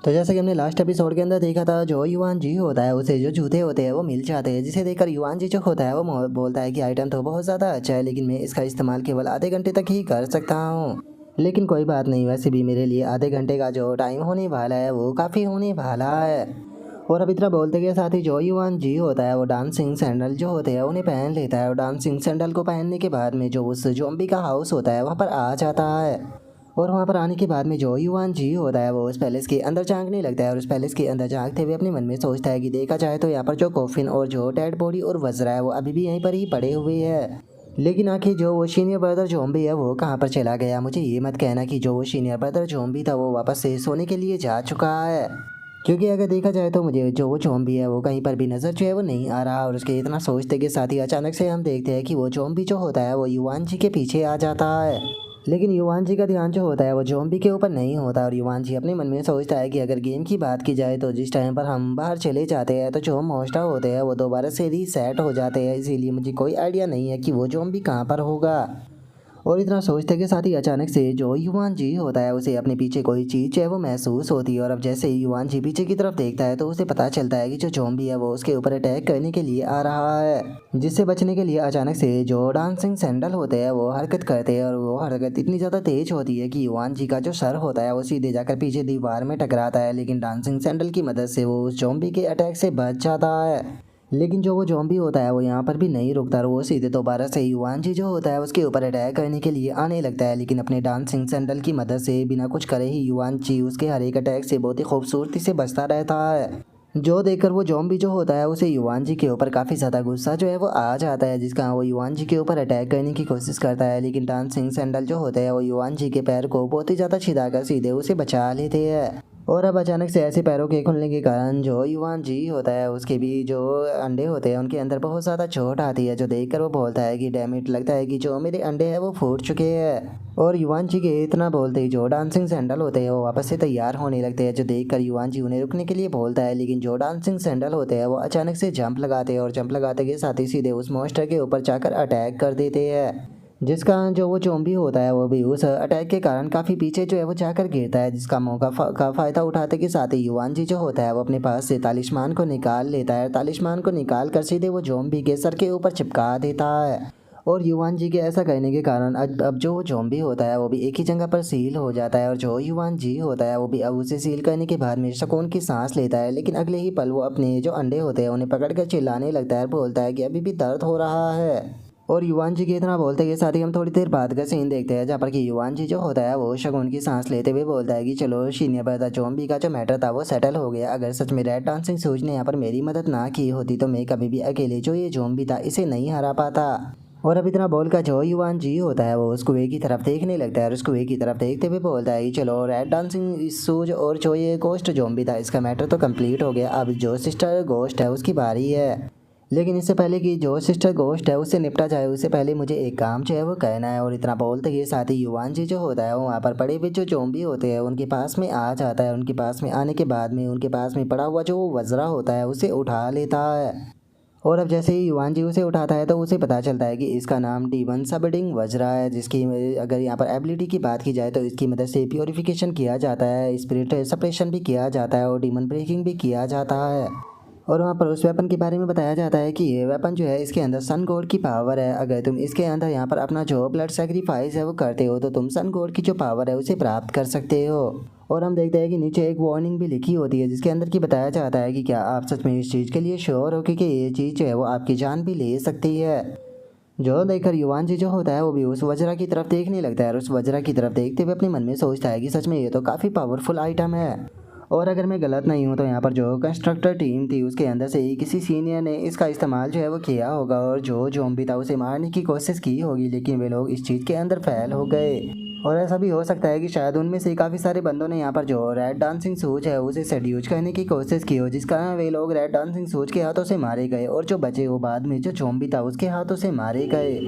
तो जैसे कि हमने लास्ट एपिसोड के अंदर देखा था, जो युवान जी होता है उसे जो जूते होते हैं वो मिल जाते हैं, जिसे देखकर युवान जी जो होता है वो बोलता है कि आइटम तो बहुत ज़्यादा अच्छा है, लेकिन मैं इसका इस्तेमाल केवल आधे घंटे तक ही कर सकता हूँ। लेकिन कोई बात नहीं, वैसे भी मेरे लिए आधे घंटे का जो टाइम होने वाला है वो काफ़ी होने वाला है। और अब इतना बोलते के साथ ही जो युवान जी होता है वो डांसिंग सैंडल जो होते हैं उन्हें पहन लेता है, और डांसिंग सैंडल को पहनने के बाद में जो उस जोम्बी का हाउस होता है वहाँ पर आ जाता है। और वहाँ पर आने के बाद में जो युवान जी होता है वो उस पैलेस के अंदर झांकने लगता है, और उस पैलेस के अंदर झांकते हुए अपने मन में सोचता है कि देखा जाए तो यहाँ पर जो कॉफिन और जो डेड बॉडी और वज्रा है वो अभी भी यहीं पर ही पड़े हुए हैं। लेकिन आखिर जो वो सीनियर ब्रदर जोम्बी है वो कहाँ पर चला गया? मुझे ये मत कहना कि जो वो सीनियर ब्रदर जोम्बी था वो वापस से सोने के लिए जा चुका है, क्योंकि अगर देखा जाए तो मुझे जो वो जोम्बी है वो कहीं पर भी नज़र जो है वो नहीं आ रहा। और उसके इतना सोचते के साथ ही अचानक से हम देखते हैं कि वो जोम्बी जो होता है वो युवान जी के पीछे आ जाता है। लेकिन युवान जी का ध्यान जो होता है वो जोम्बी के ऊपर नहीं होता, और युवान जी अपने मन में सोचता है कि अगर गेम की बात की जाए तो जिस टाइम पर हम बाहर चले जाते हैं तो जो मॉन्स्टर होते हैं वो दोबारा से रीसेट हो जाते हैं, इसीलिए मुझे कोई आइडिया नहीं है कि वो जोम्बी कहाँ पर होगा। और इतना सोचते के साथ ही अचानक से जो युवान जी होता है उसे अपने पीछे कोई चीज़ जो है वो महसूस होती है, और अब जैसे ही युवान जी पीछे की तरफ देखता है तो उसे पता चलता है कि जो ज़ॉम्बी है वो उसके ऊपर अटैक करने के लिए आ रहा है। जिससे बचने के लिए अचानक से जो डांसिंग सैंडल होते हैं वो हरकत करते हैं, और वो हरकत इतनी ज़्यादा तेज होती है कि युवान जी का जो सर होता है वो सीधे जाकर पीछे दीवार में टकराता है, लेकिन डांसिंग सैंडल की मदद से वो उस ज़ॉम्बी के अटैक से बच जाता है। लेकिन जो वो ज़ॉम्बी होता है वो यहाँ पर भी नहीं रुकता, और वो सीधे दोबारा से युवान जी जो होता है उसके ऊपर अटैक करने के लिए आने लगता है, लेकिन अपने डांसिंग सैंडल की मदद से बिना कुछ करे ही युवान जी उसके हर एक अटैक से बहुत ही खूबसूरती से बचता रहता है। जो देखकर वो ज़ॉम्बी जो होता है उसे युवान जी के ऊपर काफ़ी ज़्यादा गुस्सा जो है वो आ जाता है, जिसका वो युवान जी के ऊपर अटैक करने की कोशिश करता है, लेकिन डांसिंग सैंडल जो होते हैं वो युवान जी के पैर को बहुत ही ज़्यादा छिदाकर सीधे उसे बचा लेते हैं। और अब अचानक से ऐसे पैरों के खुलने के कारण जो युवान जी होता है उसके भी जो अंडे होते हैं उनके अंदर बहुत ज़्यादा चोट आती है, जो देखकर वो बोलता है कि डैम इट, लगता है कि जो मेरे अंडे हैं वो फूट चुके हैं। और युवान जी के इतना बोलते ही जो डांसिंग सैंडल होते हैं वो वापस से तैयार होने लगते हैं, जो देखकर युवान जी उन्हें रुकने के लिए बोलता है, लेकिन जो डांसिंग सैंडल होते हैं वो अचानक से जंप लगाते हैं, और जंप लगाते के साथ ही सीधे उस मॉन्स्टर के ऊपर जाकर अटैक कर देते हैं। जिसका जो वो ज़ॉम्बी होता है वो भी उस अटैक के कारण काफ़ी पीछे जो है वो जाकर गिरता है, जिसका मौका का फ़ायदा उठाते के साथ ही युवान जी जो होता है वो अपने पास से तालिस्मान को निकाल लेता है। तालिस्मान को निकाल कर सीधे वो ज़ॉम्बी के सर के ऊपर चिपका देता है। और युवान जी के ऐसा करने के कारण अब जो वो ज़ॉम्बी होता है वो भी एक ही जगह पर सील हो जाता है, और जो युवान जी होता है वो भी अब उसे सील करने के बाद में सुकून की सांस लेता है, लेकिन अगले ही पल वो अपने जो अंडे होते हैं उन्हें पकड़ कर चिल्लाने लगता है, बोलता है कि अभी भी दर्द हो रहा है। और युवान जी के इतना बोलते के साथ ही हम थोड़ी देर बाद का सीन देखते हैं, जहाँ पर कि युवान जी जो होता है वो शगुन की सांस लेते हुए बोलता है कि चलो सीनियर ब्रदर ज़ॉम्बी का जो मैटर था वो सेटल हो गया। अगर सच में रेड डांसिंग सूज ने यहाँ पर मेरी मदद ना की होती तो मैं कभी भी अकेले जो ये ज़ॉम्बी था इसे नहीं हरा पाता। और अब इतना बोलकर जो युवान जी होता है वो उस कुएं की तरफ देखने लगता है, और उस कुएं की तरफ देखते हुए बोलता है कि चलो रेड डांसिंग सूज और जो ये गोस्ट ज़ॉम्बी था इसका मैटर तो कंप्लीट हो गया, अब जो सिस्टर गोस्ट है उसकी बारी है। लेकिन इससे पहले कि जो सिस्टर गोस्ट है उससे निपटा जाए उससे पहले मुझे एक काम जो है वो करना है। और इतना बोलते ही साथ ही युवान जी जो होता है वो वहाँ पर पड़े हुए जो ज़ॉम्बी होते हैं उनके पास में आ जाता है। उनके पास में आने के बाद में उनके पास में पड़ा हुआ जो वो वज्रा होता है उसे उठा लेता है। और अब जैसे ही युवान जी उसे उठाता है तो उसे पता चलता है कि इसका नाम डीमन सबडिंग वज्रा है, जिसकी अगर यहाँ पर एबिलिटी की बात की जाए तो इसकी मदद से प्योरीफिकेशन किया जाता है, स्पिरिट सप्रेशन भी किया जाता है, और डीमन ब्रेकिंग भी किया जाता है। और वहाँ पर उस वेपन के बारे में बताया जाता है कि ये वेपन जो है इसके अंदर सन गॉड की पावर है। अगर तुम इसके अंदर यहाँ पर अपना जो ब्लड सेक्रीफाइस है वो करते हो तो तुम सन गॉड की जो पावर है उसे प्राप्त कर सकते हो। और हम देखते हैं कि नीचे एक वार्निंग भी लिखी होती है जिसके अंदर की बताया जाता है कि क्या आप सच में इस चीज़ के लिए श्योर हो कि ये चीज़ जो है वो आपकी जान भी ले सकती है। जो देखकर युवान जी जो होता है वो भी उस वज्रा की तरफ देखने लगता है, और उस वज्रा की तरफ देखते हुए अपने मन में सोचता है कि सच में ये तो काफ़ी पावरफुल आइटम है। और अगर मैं गलत नहीं हूँ तो यहाँ पर जो कंस्ट्रक्टर टीम थी उसके अंदर से ही किसी सीनियर ने इसका इस्तेमाल जो है वो किया होगा, और जो ज़ॉम्बी था उसे मारने की कोशिश की होगी, लेकिन वे लोग इस चीज़ के अंदर फेल हो गए। और ऐसा भी हो सकता है कि शायद उनमें से काफ़ी सारे बंदों ने यहाँ पर जो रेड डांसिंग सूज है उसे सेड्यूज करने की कोशिश की हो, जिस कारण वे लोग रेड डांसिंग सूज के हाथों से मारे गए, और जो बचे वो बाद में जो ज़ॉम्बी था उसके हाथों से मारे गए।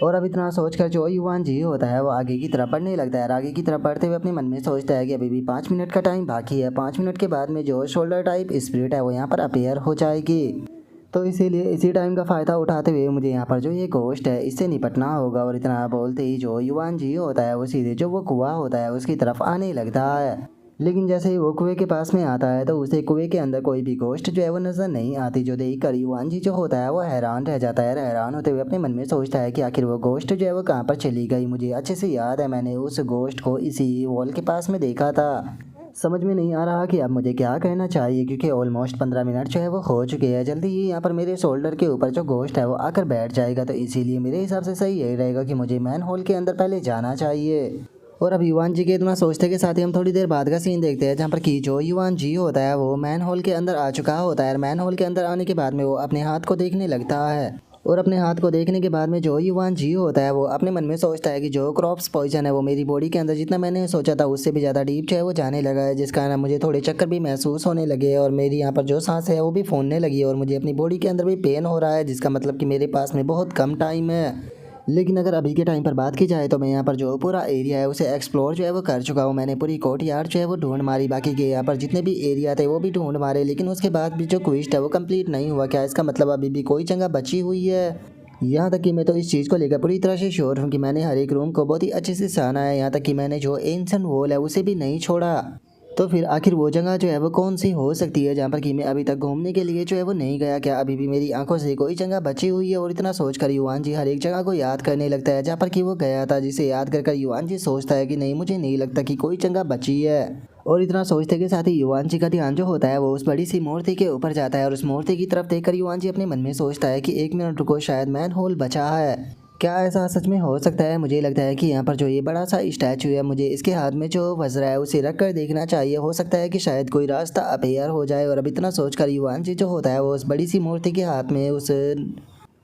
और अब इतना सोचकर जो युवान जी होता है वो आगे की तरफ बढ़ने लगता है, और आगे की तरफ बढ़ते हुए अपने मन में सोचता है कि अभी भी 5 मिनट का टाइम बाकी है। 5 मिनट के बाद में जो शोल्डर टाइप स्पिरिट है वो यहाँ पर अपेयर हो जाएगी। तो इसीलिए इसी टाइम का फ़ायदा उठाते हुए मुझे यहाँ पर जो ये घोस्ट है इससे निपटना होगा। और इतना बोलते ही जो युवान जी होता है वो सीधे जो वो कुआं होता है उसकी तरफ आने लगता है। लेकिन जैसे ही वो कुएं के पास में आता है तो उसे कुएं के अंदर कोई भी गोश्त जो है वो नज़र नहीं आती, जो देख कर युवान जी जो होता है वो हैरान रह जाता है। हैरान होते हुए अपने मन में सोचता है कि आखिर वो गोश्त जो है वो कहाँ पर चली गई। मुझे अच्छे से याद है, मैंने उस गोश्त को इसी वॉल के पास में देखा था। समझ में नहीं आ रहा कि अब मुझे क्या कहना चाहिए, क्योंकि ऑलमोस्ट 15 मिनट जो है वो हो चुके हैं। जल्दी ही यहाँ पर मेरे शोल्डर के ऊपर जो गोश्त है वो आकर बैठ जाएगा, तो इसीलिए मेरे हिसाब से सही यही रहेगा कि मुझे मैन होल के अंदर पहले जाना चाहिए। और अब युवान जी के इतना सोचते के साथ ही हम थोड़ी देर बाद का सीन देखते हैं, जहाँ पर कि जो युवान जी होता है वो मैन होल के अंदर आ चुका होता है। मैन होल के अंदर आने के बाद में वो अपने हाथ को देखने लगता है, और अपने हाथ को देखने के बाद में जो युवान जी होता है वो अपने मन में सोचता है कि जो क्रॉप्स पॉइजन है वो मेरी बॉडी के अंदर जितना मैंने सोचा था उससे भी ज़्यादा डीप जो है वो जाने लगा है, जिस कारण मुझे थोड़े चक्कर भी महसूस होने लगे और मेरी यहाँ पर जो सांस है वो भी फूलने लगी है और मुझे अपनी बॉडी के अंदर भी पेन हो रहा है, जिसका मतलब कि मेरे पास में बहुत कम टाइम है। लेकिन अगर अभी के टाइम पर बात की जाए तो मैं यहाँ पर जो पूरा एरिया है उसे एक्सप्लोर जो है वो कर चुका हूँ। मैंने पूरी कोर्टयार्ड जो है वो ढूंढ मारी, बाकी के यहाँ पर जितने भी एरिया थे वो भी ढूंढ मारे, लेकिन उसके बाद भी जो क्वेस्ट है वो कंप्लीट नहीं हुआ। क्या इसका मतलब अभी भी कोई जगह बची हुई है? यहाँ तक कि मैं तो इस चीज़ को लेकर पूरी तरह से श्योर हूँ कि मैंने हर एक रूम को बहुत ही अच्छे से जाना है, यहाँ तक कि मैंने जो एंशिएंट वॉल है उसे भी नहीं छोड़ा। तो फिर आखिर वो जगह जो है वो कौन सी हो सकती है जहाँ पर कि मैं अभी तक घूमने के लिए जो है वो नहीं गया? क्या अभी भी मेरी आंखों से कोई जगह बची हुई है? और इतना सोच कर युवान जी हर एक जगह को याद करने लगता है जहाँ पर कि वो गया था, जिसे याद कर युवान जी सोचता है कि नहीं, मुझे नहीं लगता कि कोई जगह बची है। और इतना सोचते के साथ ही युवान जी का ध्यान जो होता है वो उस बड़ी सी मूर्ति के ऊपर जाता है, और उस मूर्ति की तरफ देखकर युवान जी अपने मन में सोचता है कि 1 मिनट रुको, शायद मैन होल बचा है। क्या ऐसा सच में हो सकता है? मुझे लगता है कि यहाँ पर जो ये बड़ा सा स्टैचू है, मुझे इसके हाथ में जो वज्र है उसे रख कर देखना चाहिए। हो सकता है कि शायद कोई रास्ता अपीयर हो जाए। और अब इतना सोचकर युवान जी जो होता है वो उस बड़ी सी मूर्ति के हाथ में उस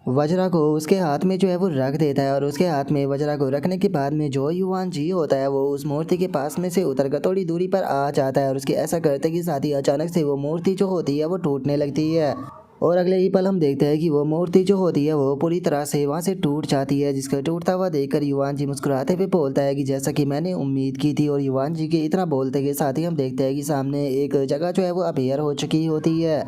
वज्रा को उसके हाथ में जो है वो रख देता है, और उसके हाथ में वज्रा को रखने के बाद में जो युवान जी होता है वो उस मूर्ति के पास में से उतरकर थोड़ी दूरी पर आ जाता है, और उसके ऐसा करते के साथ ही अचानक से वो मूर्ति जो होती है वो टूटने लगती है। और अगले ही पल हम देखते हैं कि वो मूर्ति जो होती है वो पूरी तरह से वहाँ से टूट जाती है, जिसका टूटता हुआ देखकर युवान जी मुस्कुराते हुए बोलता है कि जैसा कि मैंने उम्मीद की थी। और युवान जी के इतना बोलते के साथ ही हम देखते हैं कि सामने एक जगह जो है वो अपीयर हो चुकी होती है।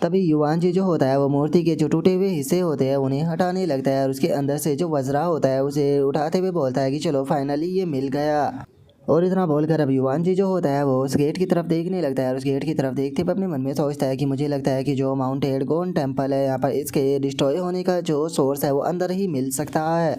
तभी युवान जी जो होता है वो मूर्ति के जो टूटे हुए हिस्से होते हैं उन्हें हटाने लगता है, और उसके अंदर से जो वज्रा होता है उसे उठाते हुए बोलता है कि चलो फाइनली ये मिल गया। और इतना बोलकर अब युवान जी जो होता है वो उस गेट की तरफ देखने लगता है, और उस गेट की तरफ देखते हुए अपने मन में सोचता है कि मुझे लगता है कि जो माउंट एडगोन टेम्पल है यहाँ पर इसके डिस्ट्रॉय होने का जो सोर्स है वो अंदर ही मिल सकता है।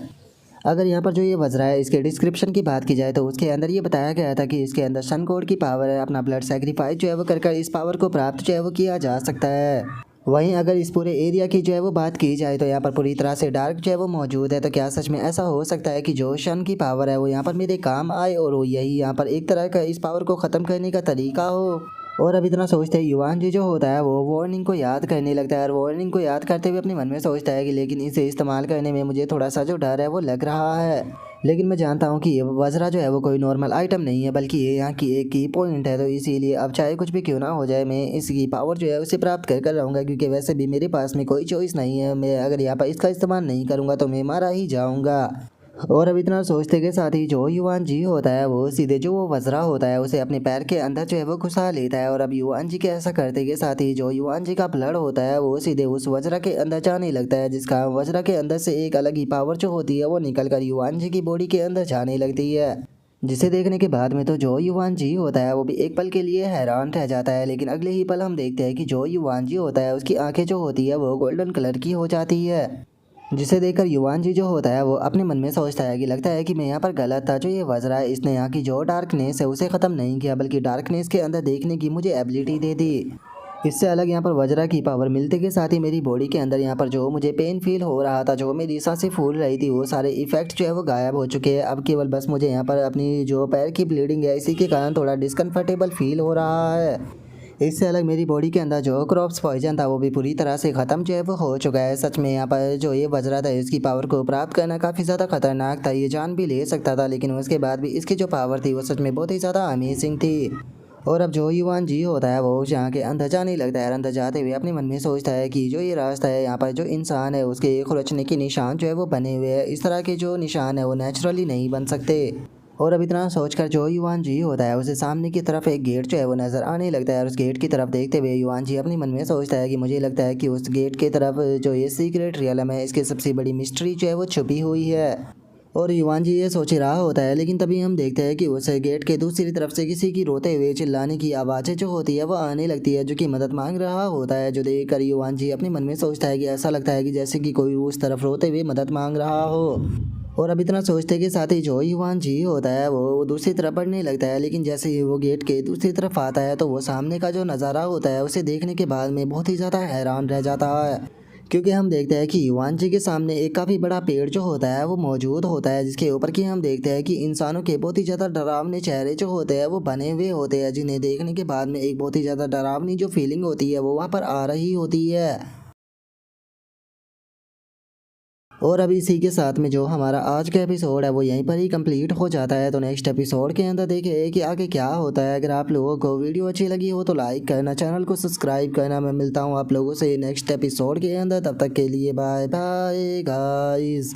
अगर यहाँ पर जो ये वज्रा है इसके डिस्क्रिप्शन की बात की जाए तो उसके अंदर ये बताया गया था कि इसके अंदर सन कोड की पावर है, अपना ब्लड सेक्रीफाइस जो है वो कर इस पावर को प्राप्त जो है वो किया जा सकता है। वहीं अगर इस पूरे एरिया की जो है वो बात की जाए तो यहाँ पर पूरी तरह से डार्क जो है वो मौजूद है। तो क्या सच में ऐसा हो सकता है कि जो सन की पावर है वो यहाँ पर मेरे काम आए और वो यही यहाँ पर एक तरह का इस पावर को ख़त्म करने का तरीका हो? और अब इतना सोचते ही युवान जी जो होता है वो वार्निंग को याद करने लगता है, और वार्निंग को याद करते हुए अपने मन में सोचता है कि लेकिन इसे इस्तेमाल करने में मुझे थोड़ा सा जो डर है वो लग रहा है। लेकिन मैं जानता हूँ कि ये वज्रा जो है वो कोई नॉर्मल आइटम नहीं है, बल्कि ये यहाँ की एक की पॉइंट है। तो इसीलिए अब चाहे कुछ भी क्यों ना हो जाए मैं इसकी पावर जो है उसे प्राप्त कर रहूँगा, क्योंकि वैसे भी मेरे पास में कोई चॉइस नहीं है। मैं अगर यहाँ पर इसका इस्तेमाल नहीं करूँगा तो मैं मारा ही जाऊँगा। और अब इतना सोचते के साथ ही जो युवान जी होता है वो सीधे जो वो वज्रा होता है उसे अपने पैर के अंदर जो है वो घुसा लेता है। और अब युवान जी के ऐसा करते के साथ ही जो युवान जी का ब्लड होता है वो सीधे उस वज्रा के अंदर जाने लगता है, जिसका वज्रा के अंदर से एक अलग ही पावर जो होती है वो निकल कर युवान जी की बॉडी के अंदर जाने लगती है, जिसे देखने के बाद में तो जो युवान जी होता है वो भी एक पल के लिए हैरान रह जाता है। लेकिन अगले ही पल हम देखते हैं कि जो युवान जी होता है उसकी आंखें जो होती है वो गोल्डन कलर की हो जाती है, जिसे देखकर युवान जी जो होता है वो अपने मन में सोचता है कि लगता है कि मैं यहाँ पर गलत था। जो ये वज्रा है इसने यहाँ की जो डार्कनेस है उसे ख़त्म नहीं किया, बल्कि डार्कनेस के अंदर देखने की मुझे एबिलिटी दे दी। इससे अलग यहाँ पर वज्रा की पावर मिलते के साथ ही मेरी बॉडी के अंदर यहाँ पर जो मुझे पेन फील हो रहा था, जो मेरी सांसें फूल रही थी, वो सारे इफेक्ट जो है वो गायब हो चुके हैं। अब केवल बस मुझे यहाँ पर अपनी जो पैर की ब्लीडिंग है इसी के कारण थोड़ा डिस्कम्फर्टेबल फील हो रहा है। इससे अलग मेरी बॉडी के अंदर जो क्रॉप्स पॉइजन था वो भी पूरी तरह से ख़त्म जो है वो हो चुका है। सच में यहाँ पर जो ये वज्रा था इसकी पावर को प्राप्त करना काफ़ी ज़्यादा खतरनाक था, ये जान भी ले सकता था, लेकिन उसके बाद भी इसकी जो पावर थी वो सच में बहुत ही ज़्यादा अमेजिंग थी। और अब जो युवान जी होता है वो यहाँ के अंदर जाने लगता है, अंदर जाते हुए अपने मन में सोचता है कि जो ये रास्ता है यहाँ पर जो इंसान है उसके खुरचने के निशान जो है वो बने हुए हैं। इस तरह के जो निशान है वो नेचुरली नहीं बन सकते। और अब इतना सोचकर जो युवान जी होता है उसे सामने की तरफ एक गेट जो है वो नज़र आने लगता है, और उस गेट की तरफ देखते हुए युवान जी अपने मन में सोचता है कि मुझे लगता है कि उस गेट की तरफ जो ये सीक्रेट रियलम है इसकी सबसे बड़ी मिस्ट्री जो है वो छुपी हुई है। और युवान जी ये सोच ही रहा होता है, लेकिन तभी हम देखते हैं कि उस गेट के दूसरी तरफ से किसी की रोते हुए चिल्लाने की आवाज़ें जो होती है वो आने लगती है, जो कि मदद मांग रहा होता है। जो देखकर युवान जी अपने मन में सोचता है कि ऐसा लगता है कि जैसे कि कोई उस तरफ रोते हुए मदद मांग रहा हो। और अब इतना सोचते के साथ ही जो युवान जी होता है वो दूसरी तरफ बढ़ने लगता है, लेकिन जैसे ही वो गेट के दूसरी तरफ आता है तो वो सामने का जो नज़ारा होता है उसे देखने के बाद में बहुत ही ज़्यादा हैरान रह जाता है, क्योंकि हम देखते हैं कि युवान जी के सामने एक काफ़ी बड़ा पेड़ जो होता है वो मौजूद होता है, जिसके ऊपर की हम देखते हैं कि इंसानों के बहुत ही ज़्यादा डरावने चेहरे जो होते हैं वो बने हुए होते हैं, जिन्हें देखने के बाद में एक बहुत ही ज़्यादा डरावनी जो फीलिंग होती है वो वहाँ पर आ रही होती है। और अभी इसी के साथ में जो हमारा आज का एपिसोड है वो यहीं पर ही कंप्लीट हो जाता है। तो नेक्स्ट एपिसोड के अंदर देखें कि आगे क्या होता है। अगर आप लोगों को वीडियो अच्छी लगी हो तो लाइक करना, चैनल को सब्सक्राइब करना। मैं मिलता हूँ आप लोगों से नेक्स्ट एपिसोड के अंदर, तब तक के लिए बाय बाय गाइस।